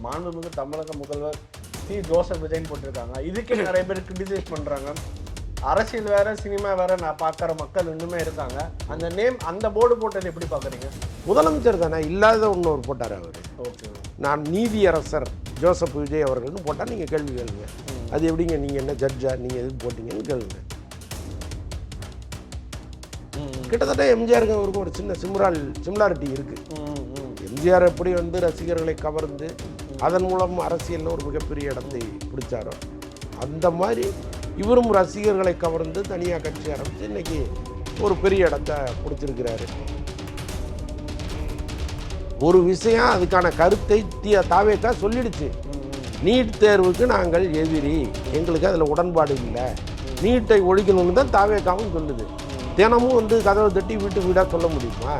மாண்புமிகு தமிழக முதல்வர் சி ஜோசப் விஜய்ன்னு போட்டிருக்காங்க. இதுக்கே நிறைய பேர் கிரிட்டிசைஸ் பண்றாங்க. அரசியல் வேற சினிமா வேற நான் பார்க்குற மக்கள் இன்னுமே இருக்காங்க. அந்த நேம் அந்த போர்டு போட்டது எப்படி பார்க்குறீங்க? முதலமைச்சர் தானே, இல்லாத ஒன்று போட்டார் அவர். ஓகே, நான் நீதியரசர் ஜோசப் விஜய் அவர்கள்னு போட்டால் நீங்கள் கேள்வி கேளுங்க. அது எப்படிங்க, நீங்கள் என்ன ஜட்ஜா, நீங்கள் எதுக்கு போட்டீங்கன்னு கேளுங்க. கிட்டத்தட்ட எம்ஜிஆருக்கு அவருக்கும் ஒரு சின்ன சிமிலாரிட்டி இருக்குது. எம்ஜிஆர் எப்படி வந்து ரசிகர்களை கவர்ந்து அதன் மூலம் அரசியலில் ஒரு மிகப்பெரிய இடத்தை பிடிச்சாரோ, அந்த மாதிரி இவரும் ரசிகர்களை கவர்ந்து தனியாக கட்சி ஆரம்பித்து இன்னைக்கு ஒரு பெரிய இடத்தை பிடிச்சிருக்கிறாரு. ஒரு விஷயம் அதுக்கான கருத்தை தாவேக்கா சொல்லிடுச்சு. நீட் தேர்வுக்கு நாங்கள் எதிரி, எங்களுக்கு அதில் உடன்பாடு இல்லை, நீட்டை ஒழிக்கணும்னு தான் தாவேக்காவும் சொல்லுது. தினமும் வந்து கதவை தட்டி வீட்டு வீடாக சொல்ல முடியுமா?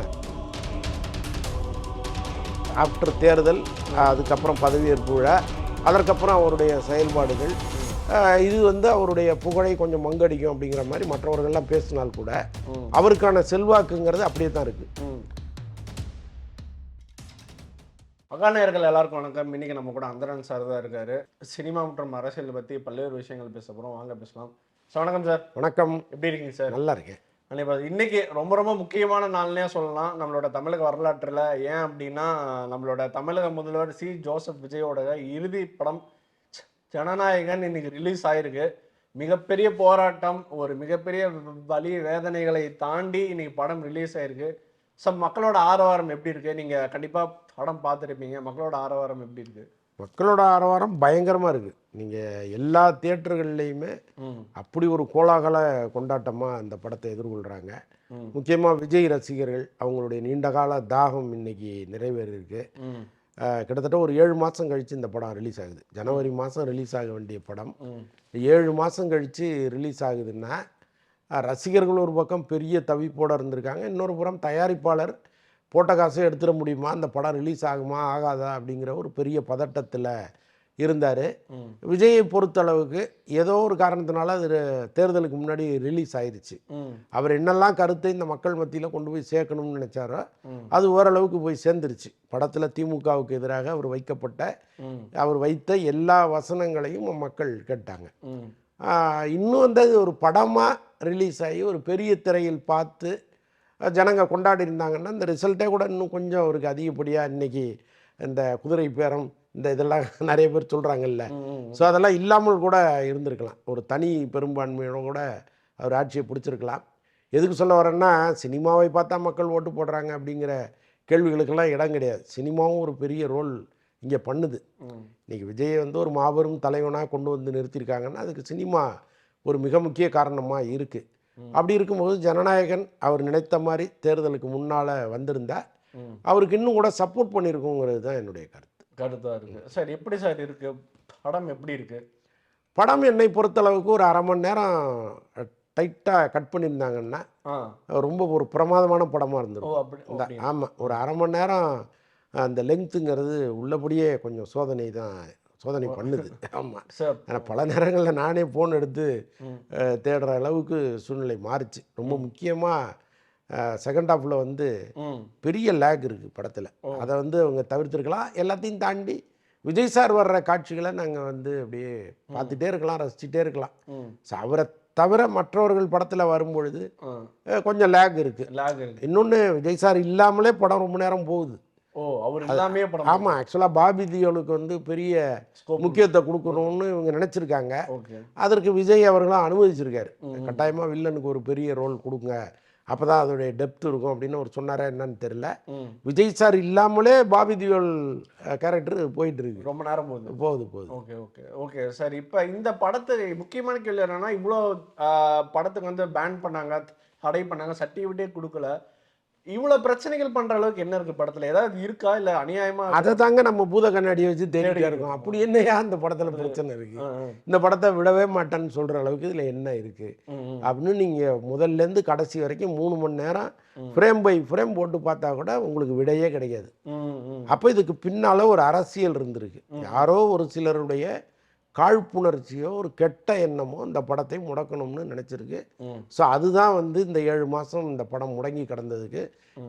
ஆஃப்டர் தேர்தல், அதுக்கப்புறம் பதவியேற்பு விழா, அதற்கப்புறம் அவருடைய செயல்பாடுகள், இது வந்து அவருடைய புகழை கொஞ்சம் மங்கடிக்கும் அப்படிங்கிற மாதிரி மற்றவர்கள்லாம் பேசினால் கூட அவருக்கான செல்வாக்குங்கிறது அப்படியே தான் இருக்குது. மகாநேயர்கள் எல்லாருக்கும் வணக்கம். இன்னைக்கு நம்ம கூட அந்தரன் சார் தான் இருக்காரு. சினிமா மற்றும் அரசியல் பற்றி பல்வேறு விஷயங்கள் பேச போகிறோம், வாங்க பேசலாம். சார் வணக்கம் சார். வணக்கம். எப்படி இருக்கீங்க சார்? நல்லா இருக்கேன். இன்னைக்கு ரொம்ப முக்கியமான நாள்னே சொல்லலாம் நம்மளோட தமிழக வரலாற்றில். ஏன் அப்படின்னா நம்மளோட தமிழக முதல்வர் சி ஜோசப் விஜயோட இறுதி படம் ஜனநாயகன் இன்னைக்கு ரிலீஸ் ஆயிருக்கு. மிகப்பெரிய போராட்டம், ஒரு மிகப்பெரிய வலி வேதனைகளை தாண்டி இன்னைக்கு படம் ரிலீஸ் ஆயிருக்கு. ஸோ மக்களோட ஆரவாரம் எப்படி இருக்கு? நீங்க கண்டிப்பா படம் பார்த்துருப்பீங்க. மக்களோட ஆரவாரம் எப்படி இருக்கு? மக்களோட ஆரவாரம் பயங்கரமாக இருக்குது. நீங்கள் எல்லா தியேட்டர்கள்லையுமே அப்படி ஒரு கோலாகல கொண்டாட்டமாக அந்த படத்தை எதிர்கொள்கிறாங்க. முக்கியமாக விஜய் ரசிகர்கள் அவங்களுடைய நீண்டகால தாகம் இன்னைக்கு நிறைவேறியிருக்கு. கிட்டத்தட்ட ஒரு 7 மாதம் கழித்து இந்த படம் ரிலீஸ் ஆகுது. ஜனவரி மாதம் ரிலீஸ் ஆக வேண்டிய படம் 7 மாதம் கழித்து ரிலீஸ் ஆகுதுன்னா ரசிகர்கள் ஒரு பக்கம் பெரிய தவிப்போடு இருந்திருக்காங்க. இன்னொரு புறம் தயாரிப்பாளர் போட்ட காசை எடுத்துட முடியுமா, அந்த படம் ரிலீஸ் ஆகுமா ஆகாதா அப்படிங்கிற ஒரு பெரிய பதட்டத்தில் இருந்தார். விஜயை பொறுத்தளவுக்கு ஏதோ ஒரு காரணத்தினால அது தேர்தலுக்கு முன்னாடி ரிலீஸ் ஆயிடுச்சு. அவர் என்னெல்லாம் கருத்தை இந்த மக்கள் மத்தியில் கொண்டு போய் சேர்க்கணும்னு நினைச்சாரோ அது ஓரளவுக்கு போய் சேர்ந்துருச்சு. படத்தில் திமுகவுக்கு எதிராக அவர் வைத்த எல்லா வசனங்களையும் மக்கள் கேட்டாங்க. இன்னும் வந்து அது ஒரு படமாக ரிலீஸ் ஆகி ஒரு பெரிய திரையில் பார்த்து ஜனங்க கொண்டாடி இருந்தாங்கன்னா இந்த ரிசல்ட்டே கூட இன்னும் கொஞ்சம் அவருக்கு அதிகப்படியாக இன்றைக்கி இந்த குதிரை பேரம் இந்த இதெல்லாம் நிறைய பேர் சொல்கிறாங்கல்ல, ஸோ அதெல்லாம் இல்லாமல் கூட இருந்திருக்கலாம். ஒரு தனி பெரும்பான்மையோட கூட அவர் ஆட்சியை பிடிச்சிருக்கலாம். எதுக்கு சொல்ல வரேன்னா, சினிமாவை பார்த்தா மக்கள் ஓட்டு போடுறாங்க அப்படிங்கிற கேள்விகளுக்கெல்லாம் இடம் கிடையாது. சினிமாவும் ஒரு பெரிய ரோல் இங்கே பண்ணுது. இன்றைக்கி விஜயை வந்து ஒரு மாபெரும் தலைவனாக கொண்டு வந்து நிறுத்தியிருக்காங்கன்னா அதுக்கு சினிமா ஒரு மிக முக்கிய காரணமாக இருக்குது. அப்படி இருக்கும்போது ஜனநாயகன் அவர் நினைத்த மாதிரி தேர்தலுக்கு முன்னால் வந்திருந்தா அவருக்கு இன்னும் கூட சப்போர்ட் பண்ணியிருக்குங்கிறது தான் என்னுடைய கருத்தாக இருக்குது. சார் எப்படி சார் இருக்கு படம்? எப்படி இருக்கு படம்? என்னை பொறுத்தளவுக்கு ஒரு அரை மணி நேரம் டைட்டாக கட் பண்ணியிருந்தாங்கன்னா ரொம்ப ஒரு பிரமாதமான படமாக இருந்திருக்கும். ஆமாம், ஒரு அரை மணி நேரம் அந்த லெங்க்த்துங்கிறது உள்ளபடியே கொஞ்சம் சோதனை பண்ணுது. ஆமாம், ஆனால் பல நேரங்களில் நானே ஃபோன் எடுத்து தேடுற அளவுக்கு சூழ்நிலை மாறிச்சு. ரொம்ப முக்கியமாக செகண்ட் ஹாஃபில் வந்து பெரிய லேக் இருக்குது படத்தில். அதை வந்து அவங்க தவிர்த்துருக்கலாம். எல்லாத்தையும் தாண்டி விஜய் சார் வர்ற காட்சிகளை நாங்கள் வந்து அப்படியே பார்த்துட்டே இருக்கலாம், ரசிச்சுட்டே இருக்கலாம். ஸோ அவரை தவிர மற்றவர்கள் படத்தில் வரும்பொழுது கொஞ்சம் லேக் இருக்குது. இன்னொன்று, விஜய் சார் இல்லாமலே படம் ரொம்ப நேரம் போகுது. ஆமாம், ஆக்சுவலாக பாபி தியோலுக்கு வந்து பெரிய முக்கியத்தை கொடுக்கணும்னு இவங்க நினச்சிருக்காங்க. அதற்கு விஜய் அவர்களும் அனுமதிச்சிருக்காரு. கட்டாயமாக வில்லனுக்கு ஒரு பெரிய ரோல் கொடுங்க, அப்போ தான் அதோடைய டெப்த் இருக்கும் அப்படின்னு அவர் சொன்னாரா என்னன்னு தெரியல. விஜய் சார் இல்லாமலே பாபி தியோல் கேரக்டர் போயிட்டு இருக்கு, ரொம்ப நேரம் போகுது. ஓகே சார், இப்போ இந்த படத்தை முக்கியமான கேள்வி என்னன்னா, இவ்வளோ படத்துக்கு வந்து பேன் பண்ணாங்க, தடை பண்ணாங்க, சர்டிஃபிகேட்டே கொடுக்கல. இவ்வளோ பிரச்சனைகள் பண்ணுற அளவுக்கு என்ன இருக்குது படத்தில்? ஏதாவது இருக்கா, இல்லை அநியாயமாக? அதை தாங்க நம்ம பூத கண்ணாடியை வச்சு தேடிட்டே இருக்கோம். அப்படி என்னையா இந்த படத்தில் பிரச்சனை இருக்குது, இந்த படத்தை விடவே மாட்டேன்னு சொல்கிற அளவுக்கு இதில் என்ன இருக்குது அப்படின்னு நீங்கள் முதல்லேருந்து கடைசி வரைக்கும் 3 மணி நேரம் ஃப்ரேம் பை ஃப்ரேம் போட்டு பார்த்தா கூட உங்களுக்கு விடையே கிடையாது. அப்போ இதுக்கு பின்னால் ஒரு அரசியல் இருந்திருக்கு. யாரோ ஒரு சிலருடைய காழ்ப்புணர்ச்சியோ ஒரு கெட்ட எண்ணமோ இந்த படத்தை முடக்கணும்னு நினச்சிருக்கு. ஸோ அதுதான் வந்து இந்த 7 மாதம் இந்த படம் முடங்கி கிடந்ததுக்கு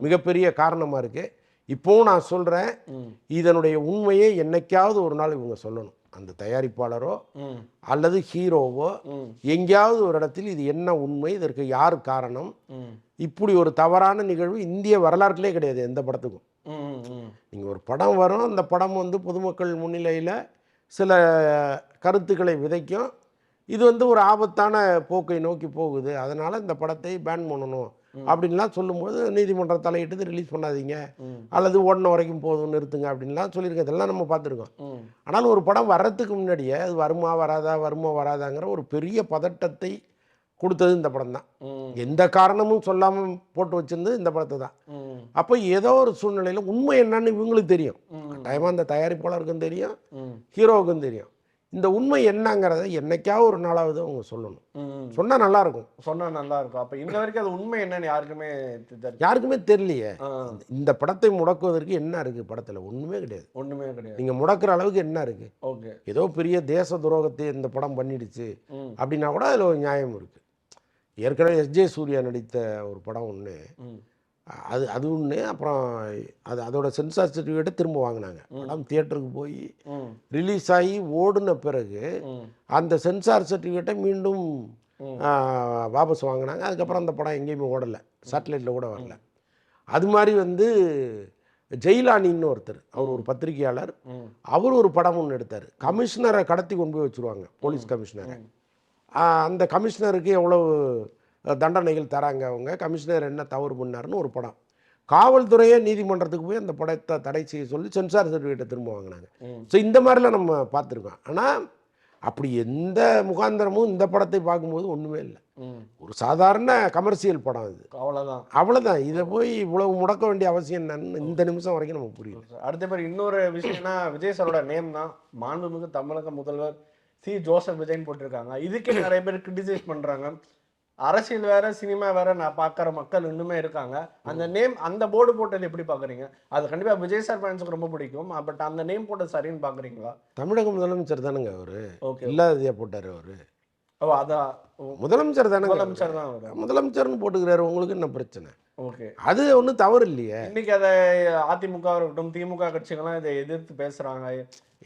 மிகப்பெரிய காரணமாக இருக்குது. இப்போவும் நான் சொல்கிறேன், ம். இதனுடைய உண்மையை என்னைக்காவது ஒரு நாள் இவங்க சொல்லணும். அந்த தயாரிப்பாளரோ ம். அல்லது ஹீரோவோ ம். எங்கேயாவது ஒரு இடத்தில் இது என்ன உண்மை, இதற்கு யார் காரணம், ம். இப்படி ஒரு தவறான நிகழ்வு இந்திய வரலாற்றிலே கிடையாது எந்த படத்துக்கும். ம். ம். நீங்கள் ஒரு படம் வரும், அந்த படம் வந்து பொதுமக்கள் முன்னிலையில் சில கருத்துக்களை விதைக்கும். இது வந்து ஒரு ஆபத்தான போக்கை நோக்கி போகுது, அதனால் இந்த படத்தை பேன் பண்ணணும் அப்படின்லாம் சொல்லும்போது நீதிமன்றம் தலையிட்டு ரிலீஸ் பண்ணாதீங்க, ம். அல்லது ஓடின வரைக்கும் போதும் நிறுத்துங்க அப்படின்லாம் சொல்லியிருக்கோம். இதெல்லாம் நம்ம பார்த்துருக்கோம். ம். ஆனால் ஒரு படம் வர்றதுக்கு முன்னாடியே அது வருமா வராதாங்கிற ஒரு பெரிய பதட்டத்தை கொடுத்தது இந்த படம் தான். ம். எந்த காரணமும் சொல்லாமல் போட்டு வச்சிருந்தது இந்த படத்தை தான். ம். அப்போ ஏதோ ஒரு சூழ்நிலையில் உண்மை என்னன்னு இவங்களுக்கு தெரியும், ம். கட்டாயமாக அந்த தயாரிப்பாளருக்கும் தெரியும், ம். ஹீரோவுக்கும் தெரியும். இந்த உண்மை என்னங்கிறத என்னைக்காவது ஒரு நாளாவது அவங்க சொல்லணும். ம். சொன்னால் நல்லாயிருக்கும். சொன்னா நல்லா இருக்கும். அப்ப இந்த வரைக்கும் அது உண்மை என்னன்னு யாருக்குமே யாருக்குமே தெரியலையே. ஆ. இந்த படத்தை முடக்குவதற்கு என்ன இருக்குது படத்தில்? ஒன்றுமே கிடையாது. ஒண்ணுமே கிடையாது. நீங்கள் முடக்கிற அளவுக்கு என்ன இருக்குது? ஓகே. ஏதோ பெரிய தேச துரோகத்தை இந்த படம் பண்ணிடுச்சு ம். அப்படின்னா கூட அதில் ஒரு நியாயம் இருக்குது. ஏற்கனவே எஸ்ஜே சூர்யா நடித்த ஒரு படம் ஒன்று, ம். அது ஒன்று. அப்புறம் அதோட சென்சார் சர்டிஃபிகேட்டை திரும்ப வாங்கினாங்க. படம் தியேட்டருக்கு போய் ம். ரிலீஸ் ஆகி ஓடின பிறகு ம். அந்த சென்சார் சர்டிஃபிகேட்டை மீண்டும் ம். வாபஸ் வாங்கினாங்க. அதுக்கப்புறம் அந்த படம் எங்கேயுமே ஓடலை, சேட்டலைட்டில் கூட வரல. அது மாதிரி வந்து ஜெயிலானின்னு ஒருத்தர், அவர் ஒரு பத்திரிகையாளர், ம். அவர் ஒரு படம் ஒன்று எடுத்தார். கமிஷனரை கடத்தி கொண்டு போய் வச்சுருவாங்க, போலீஸ் கமிஷனரை. அந்த கமிஷனருக்கு எவ்வளவு தண்டனைகள் தராங்க அவங்க, கமிஷனர் என்ன தவறு பண்ணாருன்னு ஒரு படம். காவல்துறையே நீதிமன்றத்துக்கு போய் அந்த படத்தை தடை செய்ய சொல்லி சென்சார் சர்டிஃபிகேட்டை திரும்ப வாங்கினாங்க. ஸோ இந்த மாதிரிலாம் நம்ம பார்த்துருக்கோம். ஆனால் அப்படி எந்த முகாந்திரமும் இந்த படத்தை பார்க்கும்போது ஒன்றுமே இல்லை. ம். ஒரு சாதாரண கமர்ஷியல் படம் இது, அவ்வளவுதான். அவ்வளோதான். இதை போய் இவ்வளவு முடக்க வேண்டிய அவசியம் என்னன்னு இந்த நிமிஷம் வரைக்கும் நமக்கு புரியுது. அடுத்த பேர் இன்னொரு விஷயம்னா விஜய் சாரோட நேம் தான் மாண்புமிகு தமிழக முதல்வர் சி ஜோசப் விஜய்ன்னு போட்டிருக்காங்க. இதுக்கே நிறைய பேர் கிரிட்டிசைஸ் பண்றாங்க. அரசியல் வேற சினிமா வேற நான் பார்க்குற மக்கள் இன்னுமே இருக்காங்க. அந்த நேம் அந்த போர்டு போட்டது எப்படி பார்க்குறீங்க? அது கண்டிப்பா விஜய் சார் ஃபேன்ஸுக்கு ரொம்ப பிடிக்கும். பட் அந்த நேம் போட்டது சரின்னு பார்க்குறீங்களா? தமிழக முதலமைச்சர் தானுங்க அவரு, ஓகே. இல்லாததையா போட்டார் அவரு? ஓ அதான் முதலமைச்சர் தானே, முதலமைச்சர் தான் அவரு. முதலமைச்சர்னு போட்டுக்கிறாரு, உங்களுக்கு என்ன பிரச்சனை? ஓகே. அது ஒன்றும் தவறு இல்லையே. இன்னைக்கு அதை அதிமுக இருக்கட்டும் திமுக கட்சிகள்லாம் இதை எதிர்த்து பேசுறாங்க.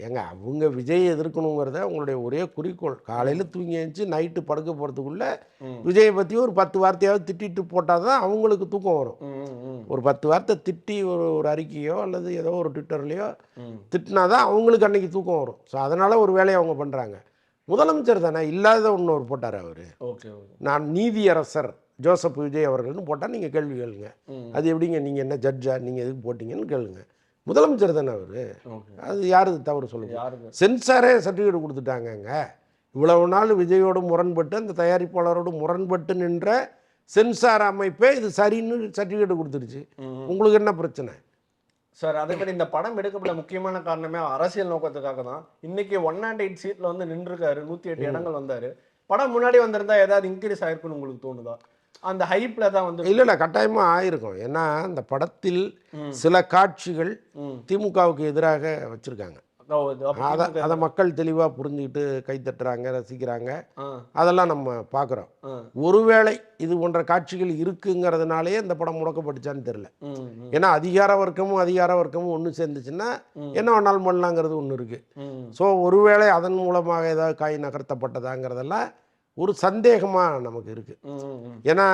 ஏங்க அவங்க விஜய் எதிர்க்கணுங்கிறத உங்களுடைய ஒரே குறிக்கோள். காலையில் தூங்கி எழுந்துச்சு நைட்டு படுக்க போகிறதுக்குள்ளே விஜயை பற்றி ஒரு 10 வார்த்தையாவது திட்டிட்டு போட்டால் தான் அவங்களுக்கு தூக்கம் வரும். ஒரு 10 வார்த்தை திட்டி ஒரு அறிக்கையோ அல்லது ஏதோ ஒரு ட்விட்டர்லேயோ திட்டினா தான் அவங்களுக்கு அன்னைக்கு தூக்கம் வரும். ஸோ அதனால் ஒரு வேலையை அவங்க பண்ணுறாங்க. முதலமைச்சர் தானே, இல்லாத ஒன்று ஒரு போட்டார் அவர். ஓகே. நான் நீதியரசர் ஜோசப் விஜய் அவர்கள்னு போட்டால் நீங்கள் கேள்வி கேளுங்க. அது எப்படிங்க, நீங்கள் என்ன ஜட்ஜா, நீங்கள் எதுக்கு போட்டிங்கன்னு கேளுங்க. முதலமைச்சர் தானே அவர். அது யாரு தவறு சொல்லுங்க? சென்சாரே சர்டிஃபிகேட் கொடுத்துட்டாங்கங்க. இவ்வளவு நாள் விஜயோடு முரண்பட்டு அந்த தயாரிப்பாளரோடு முரண்பட்டு நின்ற சென்சார் அமைப்பே இது சரின்னு சர்டிஃபிகேட் கொடுத்துருச்சு. உங்களுக்கு என்ன பிரச்சனை சார்? அதே மாதிரி இந்த படம் எடுக்கப்பட முக்கியமான காரணமே அரசியல் நோக்கத்துக்காக தான். இன்னைக்கு 108 சீட்ல வந்து நின்றுருக்காரு, 108 இடங்கள் வந்தாரு. படம் முன்னாடி வந்திருந்தா ஏதாவது இன்க்ரீஸ் ஆயிருக்குன்னு உங்களுக்கு தோணுதா? அந்த ஹைப்ல தான் வந்து இல்லை கட்டாயமாக ஆயிருக்கும். ஏன்னா அந்த படத்தில் சில காட்சிகள் திமுகவுக்கு எதிராக வச்சுருக்காங்க. அதை மக்கள் தெளிவாக புரிஞ்சுக்கிட்டு கைத்தட்டுறாங்க, ரசிக்கிறாங்க. அதெல்லாம் நம்ம பார்க்குறோம். ஒருவேளை இது போன்ற காட்சிகள் இருக்குங்கிறதுனாலே இந்த படம் முடக்கப்பட்டுச்சான்னு தெரியல. ஏன்னா அதிகார வர்க்கமும் ஒன்று சேர்ந்துச்சுன்னா என்ன வேணாலும் பண்ணலாங்கிறது ஒன்று இருக்குது. ஸோ ஒருவேளை அதன் மூலமாக ஏதாவது காய் நகர்த்தப்பட்டதாங்கிறதெல்லாம் ஒரு சந்தேகமாக நமக்கு இருக்குது. ஏன்னா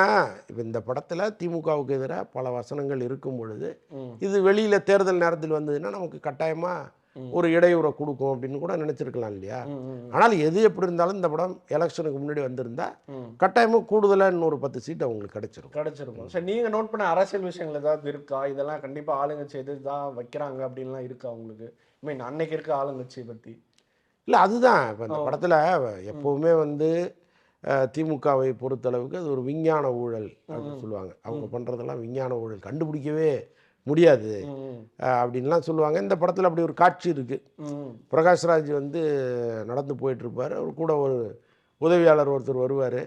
இப்போ இந்த படத்தில் திமுகவுக்கு எதிராக பல வசனங்கள் இருக்கும் பொழுது இது வெளியில் தேர்தல் நேரத்தில் வந்ததுன்னா நமக்கு கட்டாயமாக ஒரு இடையூறை கொடுக்கும் அப்படின்னு கூட நினச்சிருக்கலாம் இல்லையா? ஆனால் எது எப்படி இருந்தாலும் இந்த படம் எலெக்ஷனுக்கு முன்னாடி வந்திருந்தா கட்டாயமாக கூடுதலாக இன்னொரு 10 சீட் அவங்களுக்கு கிடைச்சிருக்கும். சரி, நீங்கள் நோட் பண்ண அரசியல் விஷயங்கள் ஏதாவது இருக்கா? இதெல்லாம் கண்டிப்பாக ஆளுங்கட்சி எது தான் வைக்கிறாங்க அப்படின்லாம் இருக்கா உங்களுக்கு? மீன் அன்னைக்கு இருக்க ஆளுங்கட்சியை பற்றி? இல்லை அதுதான் இப்போ இந்த படத்தில் எப்போவுமே வந்து திமுகவை பொறுத்தளவுக்கு அது ஒரு விஞ்ஞான ஊழல் அப்படின்னு சொல்லுவாங்க. அவங்க பண்ணுறதெல்லாம் விஞ்ஞான ஊழல், கண்டுபிடிக்கவே முடியாது அப்படின்லாம் சொல்லுவாங்க. இந்த படத்தில் அப்படி ஒரு காட்சி இருக்குது. பிரகாஷ்ராஜ் வந்து நடந்து போயிட்டுருப்பார், அவர் கூட ஒரு உதவியாளர் ஒருத்தர் வருவார்.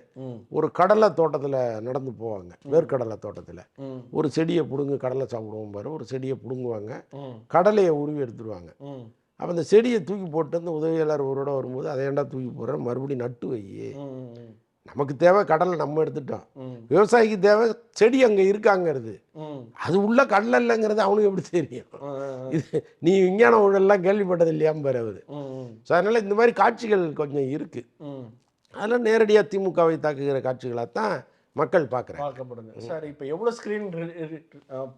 ஒரு கடலை தோட்டத்தில் நடந்து போவாங்க, வேர்க்கடலை தோட்டத்தில். ஒரு செடியை பிடுங்கு கடலை சாப்பிடுவோம் பாரு, ஒரு செடியை பிடுங்குவாங்க, கடலையை உருவி எடுத்துருவாங்க. அப்போ அந்த செடியை தூக்கி போட்டு அந்த உதவியாளர் ஒருவோட வரும்போது அதை ஏண்டா தூக்கி போடுற, மறுபடியும் நட்டு வை நமக்கு தேவை கடலை நம்ம எடுத்துட்டோம், ம் விவசாயிக்கு தேவை செடி அங்கே இருக்காங்கிறது. ம் அது உள்ள கடலை இல்லைங்கிறது அவனுக்கு எப்படி தெரியும்? ஆ, ஆ, ஆ. இது நீ விஞ்ஞான ஊழல்லாம் கேள்விப்பட்டது இல்லையாம்பார் அவர். ம் ஸோ அதனால் இந்த மாதிரி காட்சிகள் கொஞ்சம் இருக்குது. ம் அதெல்லாம் நேரடியாக திமுகவை தாக்குகிற காட்சிகளாக தான் மக்கள் பார்க்குறாங்க. பார்க்கப்படுது சார். இப்போ எவ்வளோ ஸ்க்ரீன்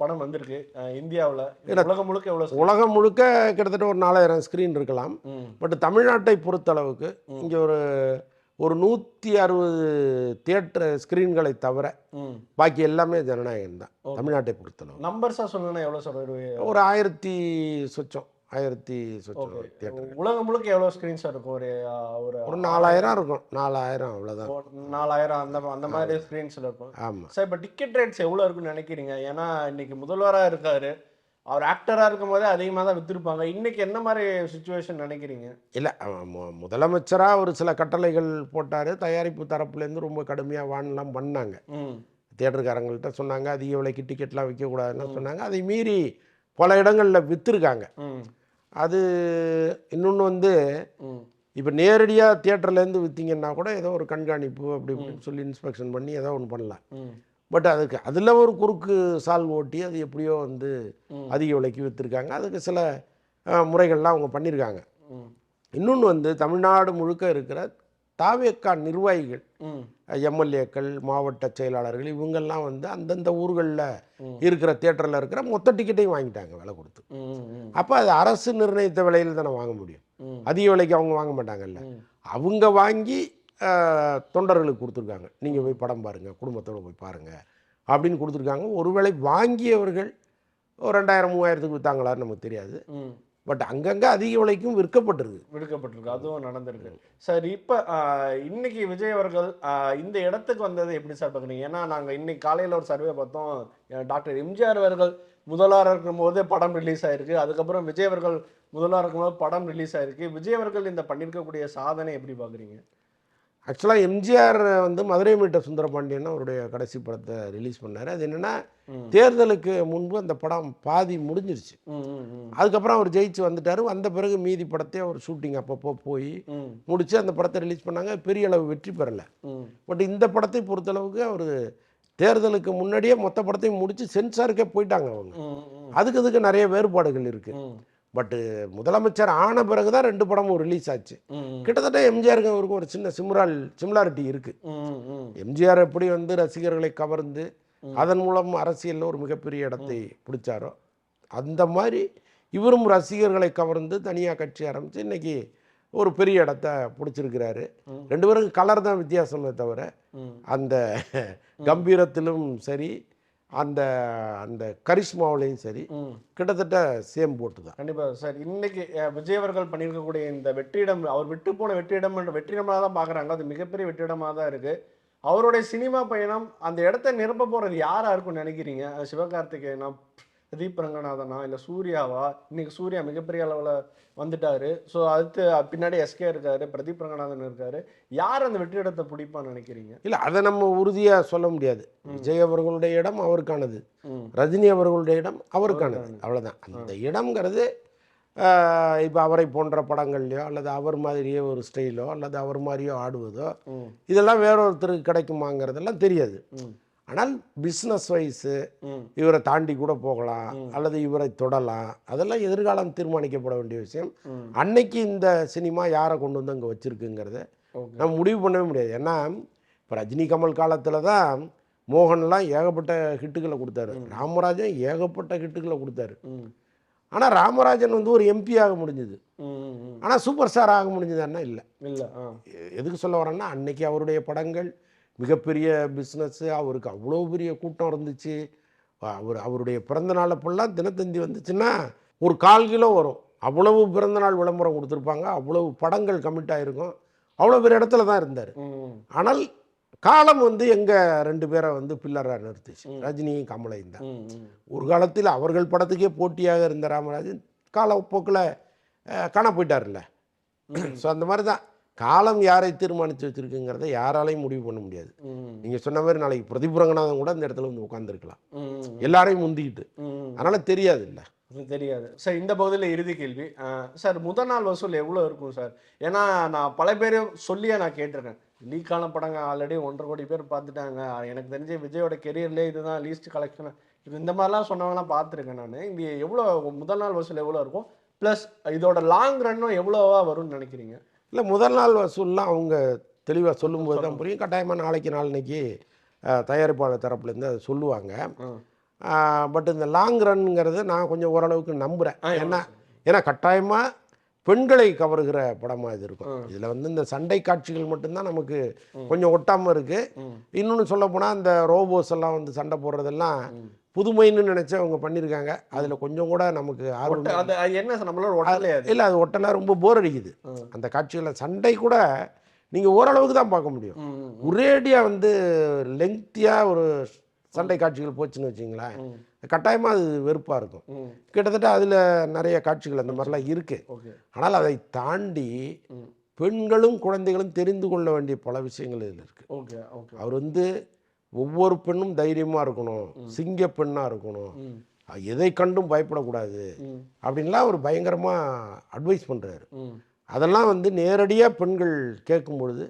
படம் வந்திருக்கு இந்தியாவில், உலகம் முழுக்க எவ்வளோ உலகம் முழுக்க கிட்டத்தட்ட ஒரு 4000 ஸ்க்ரீன் இருக்கலாம். ம் பட் தமிழ்நாட்டை பொறுத்தளவுக்கு இங்கே ஒரு ஒரு 160 தியேட்டர் ஸ்க்ரீன்களை தவிர ம் பாக்கி எல்லாமே ஜனநாயகம் தான் தமிழ்நாட்டை பொறுத்தளவு. நம்பர்ஸாக சொல்லணும்னா எவ்வளோ சொல்லுவீங்க? ஒரு 1000 சொச்சம் தியேட்டர். உலகம் முழுக்க எவ்வளோ ஸ்க்ரீன்ஸ் இருக்கும்? ஒரு ஒரு ஒரு 4000 இருக்கும், 4000 அவ்வளோதான். 4000 அந்த மாதிரி ஸ்க்ரீன்ஸில் இருக்கும். ஆமாம். சார் இப்போ டிக்கெட் ரேட்ஸ் எவ்வளோ இருக்குன்னு நினைக்கிறீங்க? ஏன்னா இன்னைக்கு முதல்வராக இருக்காரு, அவர் ஆக்டராக இருக்கும் போதே அதிகமாக தான் விற்றுருப்பாங்க. இன்னைக்கு என்ன மாதிரி சுச்சுவேஷன் நினைக்கிறீங்க? இல்லை, முதலமைச்சராக ஒரு சில கட்டளைகள் போட்டார். தயாரிப்பு தரப்புலேருந்து ரொம்ப கடுமையாக வான்லாம் பண்ணாங்க. ம் தியேட்டருக்காரங்கள்ட்ட சொன்னாங்க அதிக விலைக்கு டிக்கெட்லாம் விற்கக்கூடாதுன்னு சொன்னாங்க. அதை மீறி பல இடங்களில் விற்றுருக்காங்க. ம் அது இன்னொன்று வந்து ம் இப்போ நேரடியாக தியேட்டர்லேருந்து விற்றீங்கன்னா கூட ஏதோ ஒரு கண்காணிப்பு அப்படி இப்படின்னு சொல்லி இன்ஸ்பெக்ஷன் பண்ணி ஏதோ ஒன்று பண்ணலாம். ம் பட் அதுக்கு அதில் ஒரு குறுக்கு சால் ஓட்டி அது எப்படியோ வந்து அதிக விலைக்கு விற்றுருக்காங்க. அதுக்கு சில முறைகள்லாம் அவங்க பண்ணியிருக்காங்க. ம் இன்னொன்று வந்து தமிழ்நாடு முழுக்க இருக்கிற தாவேக்கா நிர்வாகிகள், ம் எம்எல்ஏக்கள், மாவட்ட செயலாளர்கள் இவங்கெல்லாம் வந்து அந்தந்த ஊர்களில் இருக்கிற தியேட்டரில் இருக்கிற மொத்த டிக்கெட்டையும் வாங்கிட்டாங்க விலை கொடுத்து. ம் அப்போ அது அரசு நிர்ணயித்த விலையில் தானே வாங்க முடியும். ம் அதிக விலைக்கு அவங்க வாங்க மாட்டாங்கல்ல. அவங்க வாங்கி தொண்டர்களுக்கு கொடுத்துருக்காங்க. நீங்கள் போய் படம் பாருங்கள், குடும்பத்தோடு போய் பாருங்கள் அப்படின்னு கொடுத்துருக்காங்க. ஒருவேளை வாங்கியவர்கள் ஒரு 2000-3000க்கு விற்றாங்களான்னு நமக்கு தெரியாது. ம் பட் அங்கங்கே அதிக விலைக்கும் விடுக்கப்பட்டிருக்கு, அதுவும் நடந்திருக்கு. சார் இப்போ இன்னைக்கு விஜய் அவர்கள் இந்த இடத்துக்கு வந்தது எப்படி சார் பார்க்குறீங்க? ஏன்னா நாங்கள் இன்னைக்கு காலையில் ஒரு சர்வே பார்த்தோம். டாக்டர் எம்ஜிஆர் அவர்கள் முதல்வராக இருக்கும்போது படம் ரிலீஸ் ஆயிருக்கு, அதுக்கப்புறம் விஜய் அவர்கள் முதல்வராக இருக்கும்போது படம் ரிலீஸ் ஆயிருக்கு. விஜய் அவர்கள் இந்த பண்ணியிருக்கக்கூடிய சாதனை எப்படி பார்க்குறீங்க? ஆக்சுவலாக எம்ஜிஆர் வந்து மதுரை மீட்ட சுந்தரபாண்டியன் அவருடைய கடைசி படத்தை ரிலீஸ் பண்ணார். அது என்னென்னா தேர்தலுக்கு முன்பு அந்த படம் பாதி முடிஞ்சிருச்சு. அதுக்கப்புறம் அவர் ஜெயிச்சு வந்துட்டார். வந்த பிறகு மீதி படத்தை அவர் ஷூட்டிங் அப்பப்போ போய் முடித்து அந்த படத்தை ரிலீஸ் பண்ணாங்க. பெரிய அளவு வெற்றி பெறலை. பட் இந்த படத்தை பொறுத்தளவுக்கு அவர் தேர்தலுக்கு முன்னாடியே மொத்த படத்தையும் முடித்து சென்சாருக்கே போயிட்டாங்க அவங்க. அதுக்கு நிறைய வேறுபாடுகள் இருக்குது. பட்டு முதலமைச்சர் ஆன பிறகு தான் 2 படமும் ரிலீஸ் ஆச்சு. கிட்டத்தட்ட எம்ஜிஆருக்கு அவருக்கும் ஒரு சின்ன சிமிலாரிட்டி இருக்குது. எம்ஜிஆர் எப்படி வந்து ரசிகர்களை கவர்ந்து அதன் மூலம் அரசியலில் ஒரு மிகப்பெரிய இடத்தை பிடிச்சாரோ அந்த மாதிரி இவரும் ரசிகர்களை கவர்ந்து தனியாக கட்சி ஆரம்பித்து இன்றைக்கி ஒரு பெரிய இடத்த பிடிச்சிருக்கிறாரு. 2 பேருக்கு கலர் தான் வித்தியாசமே தவிர அந்த கம்பீரத்திலும் சரி அந்த அந்த கரிஷ்மாவிலையும் சரி கிட்டத்தட்ட சேம் போட்டு தான். கண்டிப்பாக சார். இன்னைக்கு விஜய் அவர்கள் பண்ணியிருக்கக்கூடிய இந்த வெற்றிடம், அவர் விட்டு போன வெற்றிடமாக தான் பார்க்குறாங்க. அது மிகப்பெரிய வெற்றிடமாக தான் இருக்குது. அவருடைய சினிமா பயணம் அந்த இடத்த நிரப்ப போகிறது யாராக இருக்கும்னு நினைக்கிறீங்க? சிவகார்த்திகேயனா, பிரதீப் ரங்கநாதனா, இல்லை சூர்யாவா? இன்னைக்கு சூர்யா மிகப்பெரிய அளவில் வந்துட்டாரு. ஸோ அடுத்து பின்னாடி எஸ்கே இருக்காரு, பிரதீப் ரங்கநாதன் இருக்காரு. யார் அந்த வெற்றிடத்தை பிடிப்பான்னு நினைக்கிறீங்க? இல்லை, அதை நம்ம உறுதியாக சொல்ல முடியாது. விஜய் அவர்களுடைய இடம் அவருக்கானது, ரஜினி அவர்களுடைய இடம் அவருக்கானது, அவ்வளோதான். அந்த இடம்ங்கிறது இப்போ அவரை போன்ற படங்கள்லையோ அல்லது அவர் மாதிரியே ஒரு ஸ்டைலோ அல்லது அவர் மாதிரியோ ஆடுவதோ இதெல்லாம் வேறொருத்தருக்கு கிடைக்குமாங்கிறதெல்லாம் தெரியாது. ஆனால் பிஸ்னஸ் வைஸு இவரை தாண்டி கூட போகலாம் அல்லது இவரை தொடலாம். அதெல்லாம் எதிர்காலம் தீர்மானிக்கப்பட வேண்டிய விஷயம். அன்னைக்கு இந்த சினிமா யாரை கொண்டு வந்து அங்கே வச்சுருக்குங்கிறத நம்ம முடிவு பண்ணவே முடியாது. ஏன்னா இப்போ ரஜினி கமல் காலத்தில் தான் மோகன்லாம் ஏகப்பட்ட ஹிட்டுகளை கொடுத்தாரு, ராமராஜன் ஏகப்பட்ட ஹிட்டுகளை கொடுத்தாரு. ஆனால் ராமராஜன் வந்து ஒரு எம்பி ஆக முடிஞ்சுது, ஆனால் சூப்பர் ஸ்டார் ஆக முடிஞ்சதுன்னா இல்லை. எதுக்கு சொல்ல வரேன்னா அன்னைக்கு அவருடைய படங்கள் மிகப்பெரிய பிஸ்னஸ்ஸு, அவருக்கு அவ்வளோ பெரிய கூட்டம் இருந்துச்சு. அவருடைய பிறந்தநாள் அப்பெல்லாம் தினத்தந்தி வந்துச்சுன்னா ஒரு 1/4 கிலோ வரும். அவ்வளவு பிறந்தநாள் விளம்பரம் கொடுத்துருப்பாங்க, அவ்வளவு படங்கள் கமிட் ஆகிருக்கும். அவ்வளோ பெரிய இடத்துல தான் இருந்தார். ஆனால் காலம் வந்து எங்கள் 2 பேரை வந்து பில்லராக நிறுத்துச்சு, ரஜினியும் கமலையும் தான். ஒரு காலத்தில் அவர்கள் படத்துக்கே போட்டியாக இருந்த ராமராஜன் காலப்போக்கில் காண போயிட்டார்ல. ஸோ அந்த மாதிரி தான் காலம் யாரை தீர்மானித்து வச்சுருக்குங்கிறத யாராலையும் முடிவு பண்ண முடியாது. நீங்கள் சொன்ன மாதிரி நாளைக்கு பிரதீப் ரங்கநாதன் கூட இந்த இடத்துல வந்து உட்காந்துருக்கலாம், எல்லாரையும் முந்திக்கிட்டு. அதனால் தெரியாது இல்லை, தெரியாது சார். இந்த பகுதியில் இறுதி கேள்வி சார், முதல் நாள் வசூல் எவ்வளோ இருக்கும் சார்? ஏன்னா நான் பல பேர் சொல்லியே நான் கேட்டிருக்கேன், லீக்கான படங்க ஆல்ரெடி 1.5 கோடி பேர் பார்த்துட்டாங்க. எனக்கு தெரிஞ்சு விஜயோட கெரியர்லேயே இதுதான் லீஸ்ட் கலெக்ஷன். இந்த மாதிரிலாம் சொன்னவங்கலாம் பார்த்துருக்கேன் நான். இது எவ்வளோ முதல் நாள் வசூல் எவ்வளோ இருக்கும்? ப்ளஸ் இதோட லாங் ரன்னும் எவ்வளோவா வரும்னு நினைக்கிறீங்க? இல்லை, முதல் நாள் வசூல்லாம் அவங்க தெளிவாக சொல்லும்போது தான் புரியும். கட்டாயமாக நாளைக்கு நாளைக்கு தயாரிப்பாளர் தரப்புலேருந்து அதை சொல்லுவாங்க. பட் இந்த லாங் ரன்ங்கிறது நான் கொஞ்சம் ஓரளவுக்கு நம்புகிறேன். ஏன்னா கட்டாயமாக பெண்களை கவருகிற படமாக இது இருக்கும். இதில் வந்து இந்த சண்டை காட்சிகள் மட்டும்தான் நமக்கு கொஞ்சம் ஒட்டாமல் இருக்குது. இன்னொன்று சொல்லப்போனால் இந்த ரோபோஸ் எல்லாம் வந்து சண்டை போடுறதெல்லாம் புதுமைன்னு நினச்சி அவங்க பண்ணியிருக்காங்க. அதில் கொஞ்சம் கூட நமக்கு ஆர்வம் என்ன நம்மளோட ஒட்டலையா? இல்லை, அது ஒட்டலாம், ரொம்ப போர் அடிக்குது. அந்த காட்சிகளில் சண்டை கூட நீங்கள் ஓரளவுக்கு தான் பார்க்க முடியும். ஒரேடியாக வந்து லெங்க்த்தியாக ஒரு சண்டை காட்சிகள் போச்சுன்னு வச்சிங்களேன், கட்டாயமாக அது வெறுப்பாக இருக்கும். கிட்டத்தட்ட அதில் நிறைய காட்சிகள் அந்த மாதிரிலாம் இருக்குது. ஆனால் அதை தாண்டி பெண்களும் குழந்தைகளும் தெரிந்து கொள்ள வேண்டிய பல விஷயங்கள் இதில் இருக்குது. அவர் வந்து ஒவ்வொரு பெண்ணும் தைரியமாக இருக்கணும், சிங்க பெண்ணாக இருக்கணும், எதை கண்டும் பயப்படக்கூடாது அப்படின்லாம் அவர் பயங்கரமாக அட்வைஸ் பண்ணுறாரு. அதெல்லாம் வந்து நேரடியாக பெண்கள் கேட்கும் பொழுது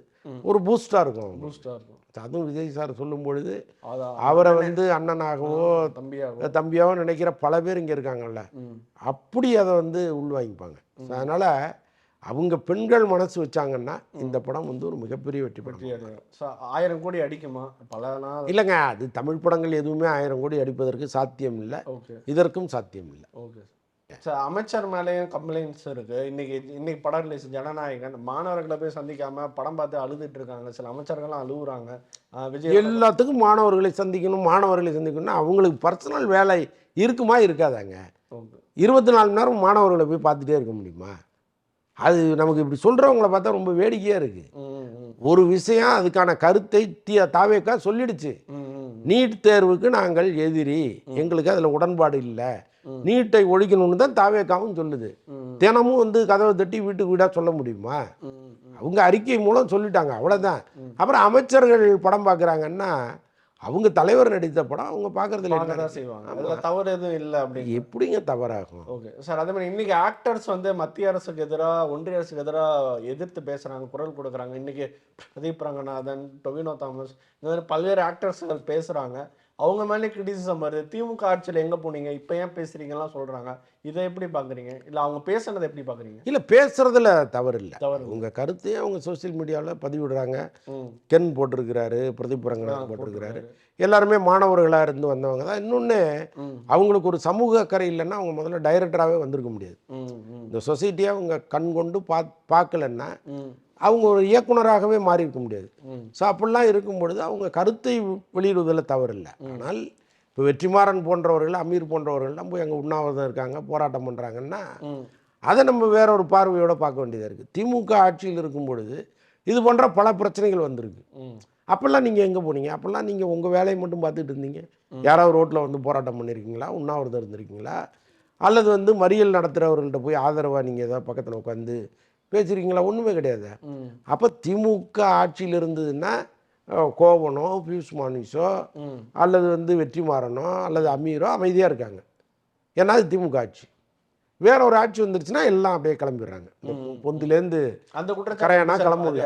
ஒரு பூஸ்டாக இருக்கும். அதுவும் விஜய் சார் சொல்லும் பொழுது அவரை வந்து அண்ணனாகவோ தம்பியாவோ நினைக்கிற பல பேர் இங்கே இருக்காங்கல்ல, அப்படி அதை வந்து உள்வாங்கிப்பாங்க. அதனால் அவங்க பெண்கள் மனசு வச்சாங்கன்னா இந்த படம் வந்து ஒரு மிகப்பெரிய வெற்றி படம். 1000 கோடி அடிக்குமா? பல நாள் இல்லைங்க, அது தமிழ் படங்கள் எதுவுமே 1000 கோடி அடிப்பதற்கு சாத்தியம் இல்லை, இதற்கும் சாத்தியம் இல்லை. சார், அமைச்சர் மேலேயும் கம்ப்ளைண்ட்ஸ் இருக்கு. இன்னைக்கு படம் ரிலீஸ் ஜனநாயகன், மாணவர்களை போய் சந்திக்காம படம் பார்த்து அழுதுட்டு இருக்காங்க. சில அமைச்சர்கள்லாம் அழுகுறாங்க. விஜய் எல்லாத்துக்கும் மாணவர்களை சந்திக்கணும்னா அவங்களுக்கு பர்சனல் வேலை இருக்குமா இருக்காதாங்க? 24 மணி நேரம் மாணவர்களை போய் பார்த்துட்டே இருக்க முடியுமா? அது நமக்கு இப்படி சொல்கிறவங்கள பார்த்தா ரொம்ப வேடிக்கையாக இருக்குது. ஒரு விஷயம் அதுக்கான கருத்தை தாவேக்கா சொல்லிடுச்சு. நீட் தேர்வுக்கு நாங்கள் எதிரி, எங்களுக்கு அதில் உடன்பாடு இல்லை, நீட்டை ஒழிக்கணும்னு தான் தாவேக்காவும் சொல்லுது. தினமும் வந்து கதவை தட்டி வீட்டுக்கு வீடாக சொல்ல முடியுமா? அவங்க அறிக்கை மூலம் சொல்லிட்டாங்க, அவ்வளோதான். அப்புறம் அமைச்சர்கள் படம் பார்க்குறாங்கன்னா அவங்க தலைவர் நடித்த படம் அவங்க பார்க்கறதுல தான் செய்வாங்க. அதில் தவறு எதுவும் இல்லை அப்படின்னு எப்படிங்க தவறாகும்? Okay sir. அதே மாதிரி இன்னைக்கு ஆக்டர்ஸ் வந்து மத்திய அரசுக்கு எதிராக, ஒன்றிய அரசுக்கு எதிராக எதிர்த்து பேசுகிறாங்க, குரல் கொடுக்குறாங்க. இன்னைக்கு பிரதீப் ரங்கநாதன், டொவினோ தாமஸ், இந்த மாதிரி பல்வேறு ஆக்டர்ஸ்கள் பேசுகிறாங்க. அவங்க மேலே கிரிட்டிசிசம் வருது. திமுக ஆட்சியில் எங்கே போனீங்க, இப்போ ஏன் பேசுகிறீங்கலாம் சொல்கிறாங்க. இதை எப்படி பார்க்குறீங்க? இல்லை அவங்க பேசுனதை எப்படி பார்க்குறீங்க? இல்லை, பேசுறதுல தவறு இல்லை. உங்கள் கருத்தையும் அவங்க சோசியல் மீடியாவில் பதிவிடுறாங்க. கென் போட்டிருக்கிறாரு, பிரதீப் ரங்கநாதன் போட்டிருக்கிறாரு. எல்லாருமே மாணவர்களாக இருந்து வந்தவங்க தான். இன்னொன்று, அவங்களுக்கு ஒரு சமூக அக்கறை இல்லைன்னா அவங்க முதல்ல டைரக்டராகவே வந்திருக்க முடியாது. இந்த சொசைட்டியை அவங்க கண் கொண்டு பார்க்கலன்னா அவங்க ஒரு இயக்குனராகவே மாறி இருக்க முடியாது. ஸோ அப்படிலாம் இருக்கும் பொழுது அவங்க கருத்தை வெளியிடுவதில் தவறு இல்லை. ஆனால் இப்போ வெற்றிமாறன் போன்றவர்கள், அமீர் போன்றவர்கள்லாம் போய் அங்கே உண்ணாவிரதம் இருக்காங்க, போராட்டம் பண்ணுறாங்கன்னா அதை நம்ம வேற ஒரு பார்வையோடு பார்க்க வேண்டியதாக இருக்குது. திமுக ஆட்சியில் இருக்கும் பொழுது இது போன்ற பல பிரச்சனைகள் வந்திருக்கு. அப்போல்லாம் நீங்கள் எங்கே போனீங்க? அப்போல்லாம் நீங்கள் உங்கள் வேலையை மட்டும் பார்த்துட்டு இருந்தீங்க. யாராவது ரோட்டில் வந்து போராட்டம் பண்ணியிருக்கீங்களா? உண்ணாவிரதம் இருந்திருக்கீங்களா? அல்லது வந்து மறியல் நடத்துகிறவர்கள்ட்ட போய் ஆதரவாக நீங்கள் ஏதாவது பக்கத்தில் உட்காந்து பேசுகிறீங்களா? ஒன்றுமே கிடையாது. அப்போ திமுக ஆட்சியில் இருந்ததுன்னா கோவனோ, பியூஷ் மானிஷோ, அல்லது வந்து வெற்றிமாறனோ, அல்லது அமீரோ அமைதியாக இருக்காங்க. ஏன்னா அது திமுக ஆட்சி. வேற ஒரு ஆட்சி வந்துருச்சுன்னா எல்லாம் அப்படியே கிளம்பிடுறாங்க. பொந்துலேருந்து அந்த குற்ற கரையானா கிளம்புது.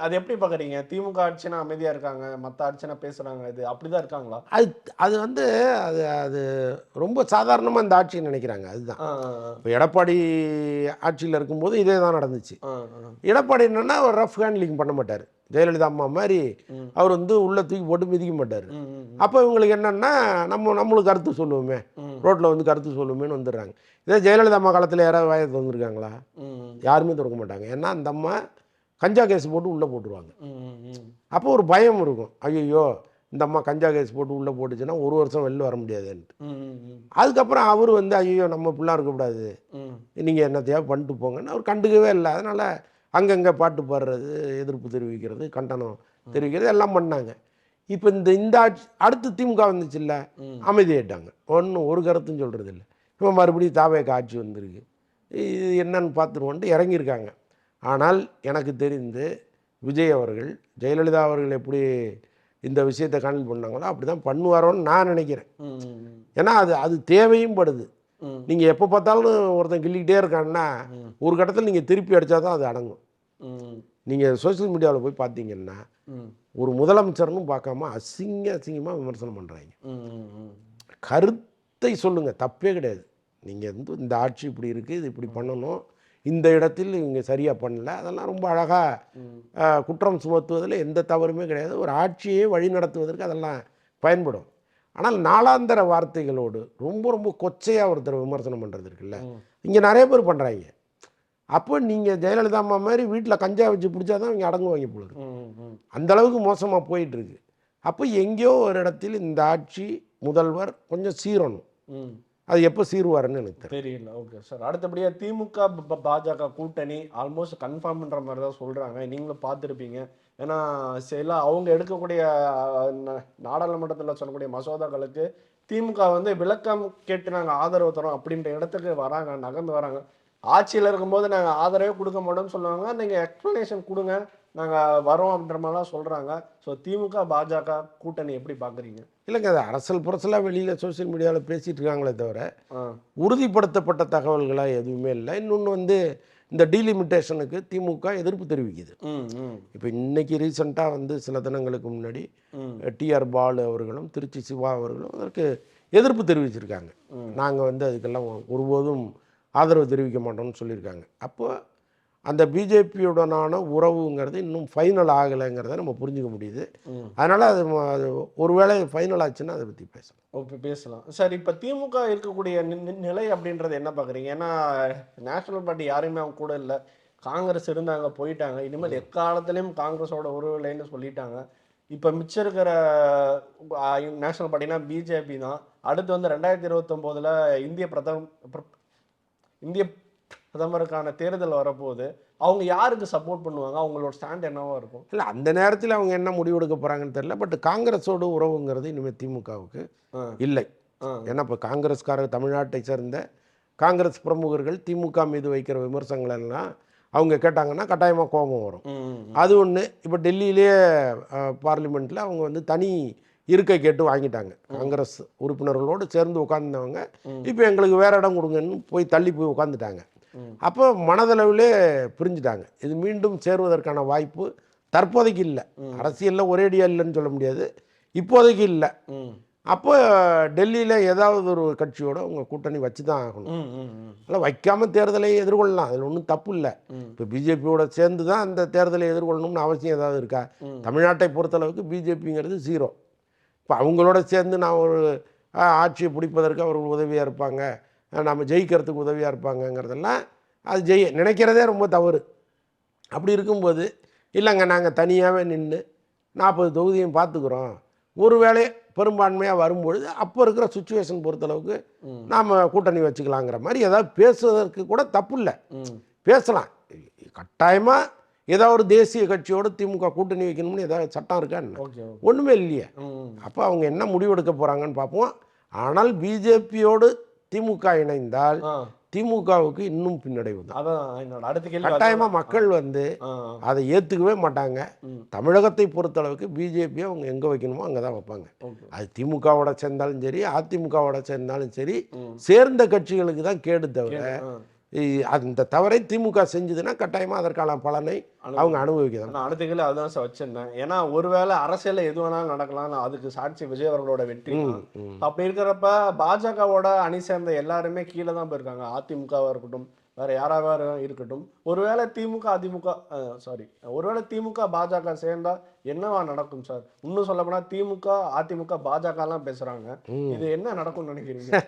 அது எப்படி பார்க்குறீங்க? திமுக ஆட்சினா அமைதியாக இருக்காங்க, மற்ற ஆட்சினா பேசுகிறாங்க, இது அப்படிதான் இருக்காங்களா? அது வந்து அது ரொம்ப சாதாரணமாக இந்த ஆட்சின்னு நினைக்கிறாங்க. அதுதான். இப்போ எடப்பாடி ஆட்சியில் இருக்கும்போது இதே தான் நடந்துச்சு. எடப்பாடி என்னன்னா ஒரு ரஃப் ஹேண்ட்லிங் பண்ண மாட்டார். ஜெயலலிதா அம்மா மாதிரி அவர் வந்து உள்ள தூக்கி போட்டு மிதிக்க மாட்டார். அப்போ இவங்களுக்கு என்னன்னா நம்மளுக்கு கருத்து சொல்லுவோமே, ரோட்டில் வந்து கருத்து சொல்லுவோமேன்னு வந்துடுறாங்க. இதே ஜெயலலிதா அம்மா காலத்தில் யாராவது வாயை திறந்துருக்காங்களா? யாருமே திறக்க மாட்டாங்க. ஏன்னா அந்த அம்மா கஞ்சா கேஸ் போட்டு உள்ளே போட்டுருவாங்க. அப்போ ஒரு பயம் இருக்கும், ஐயோ இந்த அம்மா கஞ்சா கேஸ் போட்டு உள்ளே போட்டுச்சுன்னா 1 வருஷம் வெளில வர முடியாதுன்ட்டு. அதுக்கப்புறம் அவர் வந்து ஐயோ நம்ம பிள்ளை இருக்கக்கூடாது, நீங்கள் என்னத்தையா பண்ணிட்டு போங்கன்னு அவர் கண்டுக்கவே இல்லை. அதனால் அங்கங்கே பாட்டு பாடுறது, எதிர்ப்பு தெரிவிக்கிறது, கண்டனம் தெரிவிக்கிறது எல்லாம் பண்ணாங்க. இப்போ இந்த ஆட்சி அடுத்து திமுக வந்துச்சு இல்லை, அமைதியாயிட்டாங்க. ஒரு கருத்தும் சொல்கிறது இல்லை. இப்போ மறுபடியும் தாவேக ஆட்சி வந்திருக்கு, இது என்னன்னு பார்த்துருவோன்ட்டு இறங்கியிருக்காங்க. ஆனால் எனக்கு தெரிந்து விஜய் அவர்கள், ஜெயலலிதா அவர்கள் எப்படி இந்த விஷயத்தை கண்டில் பண்ணாங்களோ அப்படி தான் பண்ணுவாரோன்னு நான் நினைக்கிறேன். ஏன்னா அது தேவையும் படுது. நீங்கள் எப்போ பார்த்தாலும் ஒருத்தன் கிள்ளிக்கிட்டே இருக்கான்னா ஒரு கட்டத்தில் நீங்கள் திருப்பி அடித்தா தான் அது அடங்கும். நீங்கள் சோஷியல் மீடியாவில் போய் பார்த்தீங்கன்னா ஒரு முதலமைச்சர்னு பார்க்காம அசிங்கமாக விமர்சனம் பண்ணுறாங்க. கருத்தை சொல்லுங்கள், தப்பே கிடையாது. நீங்கள் வந்து இந்த ஆட்சி இப்படி இருக்குது, இது இப்படி பண்ணணும், இந்த இடத்தில் இவங்க சரியாக பண்ணல, அதெல்லாம் ரொம்ப அழகாக குற்றம் சுமத்துவதில் எந்த தவறுமே கிடையாது. ஒரு ஆட்சியை வழி நடத்துவதற்கு அதெல்லாம் பயன்படும். ஆனால் நாளாந்தர வார்த்தைகளோடு ரொம்ப ரொம்ப கொச்சையாக ஒருத்தர் விமர்சனம் பண்ணுறது இருக்குல்ல, இங்கே நிறைய பேர் பண்ணுறாங்க. அப்போ நீங்கள் ஜெயலலிதா அம்மா மாதிரி வீட்டில் கஞ்சா வச்சு பிடிச்சா தான் இவங்க அடங்குவாங்க போல இருக்கு. அந்த அளவுக்கு மோசமாக போயிட்டுருக்கு. அப்போ எங்கேயோ ஒரு இடத்தில் இந்த ஆட்சி முதல்வர் கொஞ்சம் சீரணும். அது எப்போ சீருவாருன்னு எனக்கு தெரியல. Okay sir. அடுத்தபடியாக திமுக பாஜக கூட்டணி ஆல்மோஸ்ட் கன்ஃபார்ம்ன்ற மாதிரி தான் சொல்கிறாங்க. நீங்களும் பார்த்துருப்பீங்க. ஏன்னா சில அவங்க எடுக்கக்கூடிய நாடாளுமன்றத்தில் சொல்லக்கூடிய மசோதாக்களுக்கு திமுக வந்து விளக்கம் கேட்டு நாங்கள் ஆதரவு தரோம் அப்படின்ற இடத்துக்கு வராங்க, நகர்ந்து வராங்க. ஆட்சியில் இருக்கும்போது நாங்கள் ஆதரவே கொடுக்க மாட்டோம்னு சொல்லுவாங்க. நீங்கள் எக்ஸ்ப்ளனேஷன் கொடுங்க, நாங்கள் வரோம் அப்படின்ற மாதிரிலாம் சொல்கிறாங்க. ஸோ திமுக பாஜக கூட்டணி எப்படி பார்க்குறீங்க? இல்லைங்க, அது அரசல் புரசலாக வெளியில் சோசியல் மீடியாவில் பேசிகிட்டு இருக்காங்களே தவிர உறுதிப்படுத்தப்பட்ட தகவல்களாக எதுவுமே இல்லை. இன்னொன்று வந்து இந்த டீலிமிட்டேஷனுக்கு திமுக எதிர்ப்பு தெரிவிக்குது. இப்போ இன்னைக்கு ரீசெண்டாக வந்து சில தினங்களுக்கு முன்னாடி டிஆர் பாலு அவர்களும் திருச்சி சிவா அவர்களும் அதற்கு எதிர்ப்பு தெரிவிச்சிருக்காங்க. நாங்கள் வந்து அதுக்கெல்லாம் ஒருபோதும் ஆதரவு தெரிவிக்க மாட்டோம்னு சொல்லியிருக்காங்க. அப்போ அந்த பிஜேபியுடனான உறவுங்கிறது இன்னும் ஃபைனல் ஆகலைங்கிறத நம்ம புரிஞ்சுக்க முடியுது. அதனால் அது ஒருவேளை ஃபைனல் ஆச்சுன்னா அதை பற்றி பேசலாம். ஓகே, பேசலாம் சார். இப்போ திமுக இருக்கக்கூடிய நிலை அப்படின்றது என்ன பார்க்குறீங்க? ஏன்னா நேஷனல் பார்ட்டி யாருமே அவங்க கூட இல்லை. காங்கிரஸ் இருந்தாங்க, போயிட்டாங்க. இனிமேல் எக்காலத்துலேயும் காங்கிரஸோட உறவில்லைன்னு சொல்லிட்டாங்க. இப்போ மிச்சம் இருக்கிற நேஷனல் பார்ட்டினா பிஜேபி தான். அடுத்து வந்து 2029 இந்திய பிரதமருக்கான தேர்தல் வரப்போகுது. அவங்க யாருக்கு சப்போர்ட் பண்ணுவாங்க? அவங்களோட ஸ்டாண்ட் என்னவா இருக்கும்? இல்லை, அந்த நேரத்தில் அவங்க என்ன முடிவு எடுக்க போகிறாங்கன்னு தெரியல. பட் காங்கிரஸோட உறவுங்கிறது இனிமேல் திமுகவுக்கு இல்லை. ஏன்னா இப்போ காங்கிரஸ்காரர் தமிழ்நாட்டை சேர்ந்த காங்கிரஸ் பிரமுகர்கள் திமுக மீது வைக்கிற விமர்சனங்கள் எல்லாம் அவங்க கேட்டாங்கன்னா கட்டாயமாக கோபம் வரும். அது ஒன்று. இப்போ டெல்லியிலே பார்லிமெண்ட்டில் அவங்க வந்து தனி இருக்கை கேட்டு வாங்கிட்டாங்க. காங்கிரஸ் உறுப்பினர்களோடு சேர்ந்து உட்கார்ந்தவங்க இப்போ எங்களுக்கு வேறு இடம் கொடுங்கன்னு போய் தள்ளி போய் உட்காந்துட்டாங்க. அப்போ மனதளவிலே பிரிஞ்சுட்டாங்க. இது மீண்டும் சேருவதற்கான வாய்ப்பு தற்போதைக்கு இல்லை. அரசியலில் ஒரேடியாக இல்லைன்னு சொல்ல முடியாது, இப்போதைக்கு இல்லை. அப்போ டெல்லியில் ஏதாவது ஒரு கட்சியோட அவங்க கூட்டணி வச்சு தான் ஆகணும். அதனால் வைக்காமல் தேர்தலை எதிர்கொள்ளலாம், அதில் ஒன்றும் தப்பு இல்லை. இப்போ பிஜேபியோட சேர்ந்து தான் அந்த தேர்தலை எதிர்கொள்ளணும்னு அவசியம் ஏதாவது இருக்கா? தமிழ்நாட்டை பொறுத்தளவுக்கு பிஜேபிங்கிறது 0. இப்போ அவங்களோட சேர்ந்து நான் ஒரு ஆட்சியை பிடிப்பதற்கு அவர்கள் உதவியாக இருப்பாங்க, நம்ம ஜெயிக்கிறதுக்கு உதவியாக இருப்பாங்கங்கிறதெல்லாம் அது நினைக்கிறதே ரொம்ப தவறு. அப்படி இருக்கும்போது இல்லைங்க நாங்கள் தனியாகவே நின்று 40 தொகுதியும் பார்த்துக்குறோம், ஒருவேளை பெரும்பான்மையாக வரும்பொழுது அப்போ இருக்கிற சுச்சுவேஷன் பொறுத்தளவுக்கு நாம் கூட்டணி வச்சுக்கலாங்கிற மாதிரி ஏதாவது பேசுவதற்கு கூட தப்பு இல்லை, பேசலாம். கட்டாயமாக ஏதாவது ஒரு தேசிய கட்சியோடு திமுக கூட்டணி வைக்கணும்னு ஏதாவது சட்டம் இருக்கான்னு ஒன்றுமே இல்லையே. அப்போ அவங்க என்ன முடிவெடுக்க போகிறாங்கன்னு பார்ப்போம். ஆனால் பிஜேபியோடு திமுக இணைந்தால் திமுகவுக்கு இன்னும் பின்னடைவு தான். கட்டாயமாக மக்கள் வந்து அதை ஏற்றுக்கவே மாட்டாங்க. தமிழகத்தை பொறுத்தளவுக்கு பிஜேபியை அவங்க எங்கே வைக்கணுமோ அங்கே தான் வைப்பாங்க. அது திமுகவோட சேர்ந்தாலும் சரி, அதிமுகவோட சேர்ந்தாலும் சரி, சேர்ந்த கட்சிகளுக்கு தான் கேடு தவிர அந்த தவறை திமுக செஞ்சதுன்னா கட்டாயமாக அதற்கான பலனை அவங்க அனுபவிக்கிறாங்க. நான் அடுத்த கேள்வி அதுதான் சார் வச்சிருந்தேன். ஏன்னா ஒருவேளை அரசியலில் எது வேணாலும் நடக்கலாம், அதுக்கு சாட்சி விஜய் அவர்களோட வெற்றி. அப்படி இருக்கிறப்ப பாஜகவோட அணி சேர்ந்த எல்லாருமே கீழே தான் போயிருக்காங்க. அதிமுகவாக இருக்கட்டும், வேற யாராவது இருக்கட்டும். ஒருவேளை திமுக பாஜக சேர்ந்தா என்னவா நடக்கும் சார்? இன்னும் சொல்ல போனா திமுக அதிமுக பாஜக எல்லாம் பேசுறாங்க, இது என்ன நடக்கும்னு நினைக்கிறீங்க?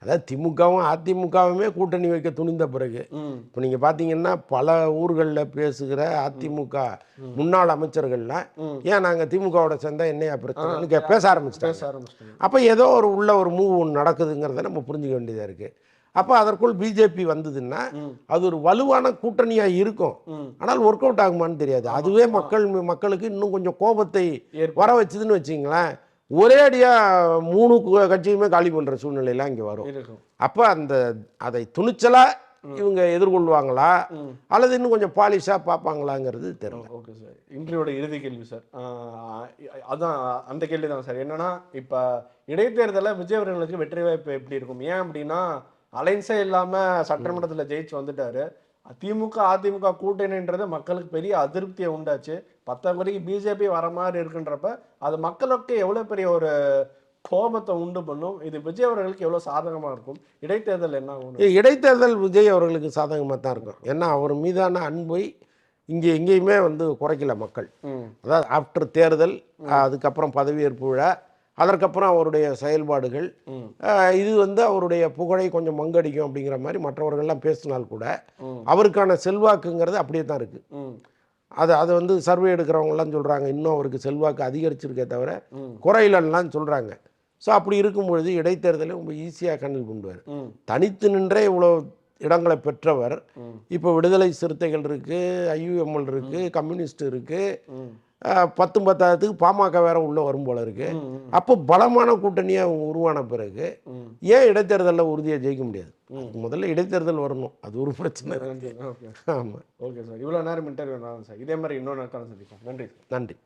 அதாவது திமுகவும் அதிமுகவுமே கூட்டணி வைக்க துணிந்த பிறகு இப்போ நீங்க பாத்தீங்கன்னா பல ஊர்களில் பேசுகிற அதிமுக முன்னாள் அமைச்சர்கள்லாம் ஏன் நாங்க திமுகவோட சேர்ந்தா என்னையா பிரச்சனை பேச ஆரம்பிச்சிட்டாங்க. அப்ப ஏதோ ஒரு மூவ் ஒன்று நடக்குதுங்கிறத நம்ம புரிஞ்சுக்க வேண்டியதா இருக்கு. அப்போ அதற்குள் பிஜேபி வந்ததுன்னா அது ஒரு வலுவான கூட்டணியாக இருக்கும். ஆனால் ஒர்க் அவுட் ஆகுமான்னு தெரியாது. அதுவே மக்களுக்கு இன்னும் கொஞ்சம் கோபத்தை வர வச்சுதுன்னு வச்சிங்களேன், ஒரே அடியாக 3 கட்சியுமே காலி பண்ணுற சூழ்நிலையெல்லாம் இங்கே வரும். அப்போ அதை துணிச்சலாக இவங்க எதிர்கொள்வாங்களா அல்லது இன்னும் கொஞ்சம் பாலிஷாக பார்ப்பாங்களாங்கிறது தெரியல. ஓகே சார், இன்றையோட இறுதி கேள்வி சார். அதான் அந்த கேள்வி தான் சார். என்னன்னா இப்போ இடைத்தேர்தலில் விஜய் அவர்களுக்கு வெற்றி வாய்ப்பு எப்படி இருக்கும்? ஏன் அப்படின்னா அலைன்ஸே இல்லாமல் சட்டமன்றத்தில் ஜெயிச்சு வந்துட்டாரு. திமுக அதிமுக கூட்டணின்றது மக்களுக்கு பெரிய அதிருப்தியை உண்டாச்சு. பத்தாக்குறைக்கு பிஜேபி வர மாதிரி இருக்குன்றப்ப அது மக்களுக்கு எவ்வளவு பெரிய ஒரு கோபத்தை உண்டு பண்ணும். இது விஜய் அவர்களுக்கு எவ்வளவு சாதகமா இருக்கும்? இடைத்தேர்தல் என்ன ஆகும்? இடைத்தேர்தல் விஜய் அவர்களுக்கு சாதகமாக தான் இருக்கும். ஏன்னா அவர் மீதான அன்பை இங்கே எங்கேயுமே வந்து குறைக்கல மக்கள். அதாவது ஆஃப்டர் தேர்தல், அதுக்கப்புறம் பதவியேற்பு விழா, அதற்கப்புறம் அவருடைய செயல்பாடுகள், இது வந்து அவருடைய புகழை கொஞ்சம் மங்கடிக்கும் அப்படிங்கிற மாதிரி மற்றவர்கள்லாம் பேசினால் கூட அவருக்கான செல்வாக்குங்கிறது அப்படியே தான் இருக்குது. அது வந்து சர்வே எடுக்கிறவங்கலாம் சொல்கிறாங்க இன்னும் அவருக்கு செல்வாக்கு அதிகரிச்சிருக்கே தவிர குறையிலலாம் சொல்கிறாங்க. ஸோ அப்படி இருக்கும் பொழுது இடைத்தேர்தலை ரொம்ப ஈஸியாக கண்ணில் கொண்டுவார். தனித்து நின்றே இவ்வளோ இடங்களை பெற்றவர். இப்போ விடுதலை சிறுத்தைகள் இருக்குது, ஐயுஎம்எல் இருக்குது, கம்யூனிஸ்ட் இருக்குது, 10 பாமக வேற உள்ள வரும் போல இருக்கு. அப்போ பலமான கூட்டணியாக உருவான பிறகு ஏன் இடைத்தேர்தலில் உறுதியாக ஜெயிக்க முடியாது? முதல்ல இடைத்தேர்தல் வரணும், அது ஒரு பிரச்சனை. ஆமாம். ஓகே சார், இவ்வளோ நேரம் இன்டர்வியூ நான் சார். இதே மாதிரி இன்னொரு நேரத்தில் சந்திப்போம். நன்றி. நன்றி.